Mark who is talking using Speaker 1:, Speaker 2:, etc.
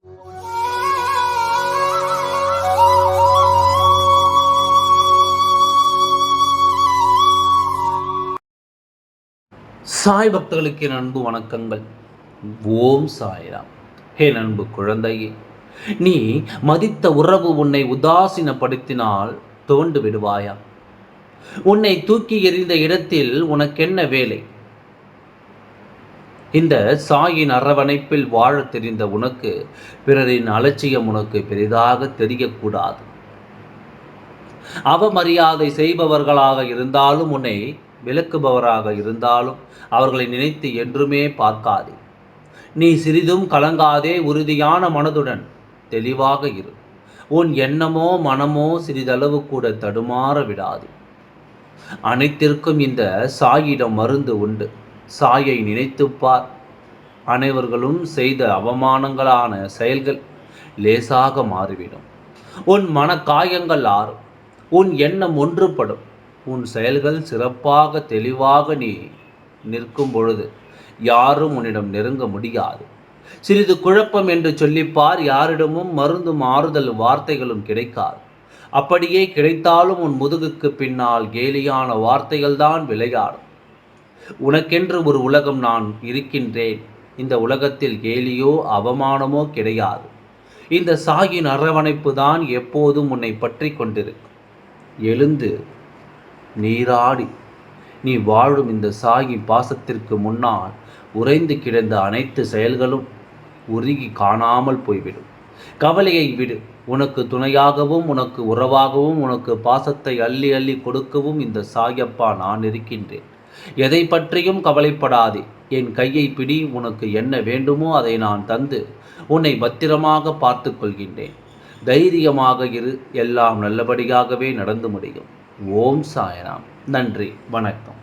Speaker 1: சாய் பக்தர்களுக்கு என் அன்பு வணக்கங்கள். ஓம் சாய்ராம். என் அன்பு குழந்தையே, நீ மதித்த உறவு உன்னை உதாசீனப்படுத்தினால் தோண்டு விடுவாயா? உன்னை தூக்கி எறிந்த இடத்தில் உனக்கென்ன வேலை? இந்த சாயின் அரவணைப்பில் வாழத் தெரிந்த உனக்கு பிறரின் அலட்சியம் உனக்கு பெரிதாக தெரியக்கூடாது. அவமரியாதை செய்பவர்களாக இருந்தாலும், உன்னை விளக்குபவராக இருந்தாலும், அவர்களை நினைத்து என்றுமே பார்க்காதே. நீ சிறிதும் கலங்காதே. உறுதியான மனதுடன் தெளிவாக இரு. உன் எண்ணமோ மனமோ சிறிதளவு கூட தடுமாற விடாது. அனைத்திற்கும் இந்த சாயிடம் மருந்து உண்டு. சாயை நினைத்துப்பார். அனைவர்களும் செய்த அவமானங்களான செயல்கள் லேசாக மாறிவிடும். உன் மனக்காயங்கள் ஆறும். உன் எண்ணம் ஒன்றுபடும். உன் செயல்கள் சிறப்பாக தெளிவாக நீ நிற்கும் பொழுது யாரும் உன்னிடம் நெருங்க முடியாது. சிறிது குழப்பம் என்று சொல்லிப்பார். யாரிடமும் மருந்தும் ஆறுதல் வார்த்தைகளும் கிடைக்காது. அப்படியே கிடைத்தாலும் உன் முதுகுக்கு பின்னால் கேலியான வார்த்தைகள்தான் விளையாடும். உனக்கென்று ஒரு உலகம் நான் இருக்கின்றேன். இந்த உலகத்தில் கேலியோ அவமானமோ கிடையாது. இந்த சாயின் அரவணைப்பு தான் எப்போதும் உன்னை பற்றி கொண்டிருக்கும். எழுந்து நீராடி நீ வாழும் இந்த சாயி பாசத்திற்கு முன்னால் உறைந்து கிடந்த அனைத்து செயல்களும் உருகி காணாமல் போய்விடும். கவலையை விடு. உனக்கு துணையாகவும் உனக்கு உறவாகவும் உனக்கு பாசத்தை அள்ளி அள்ளி கொடுக்கவும் இந்த சாயப்பா நான் இருக்கின்றேன். எதை பற்றியும் கவலைப்படாதே. என் கையை பிடி. உனக்கு என்ன வேண்டுமோ அதை நான் தந்து உன்னை பத்திரமாக பார்த்து கொள்கின்றேன். தைரியமாக இரு. எல்லாம் நல்லபடியாகவே நடந்து முடியும். ஓம் சாய்ராம். நன்றி, வணக்கம்.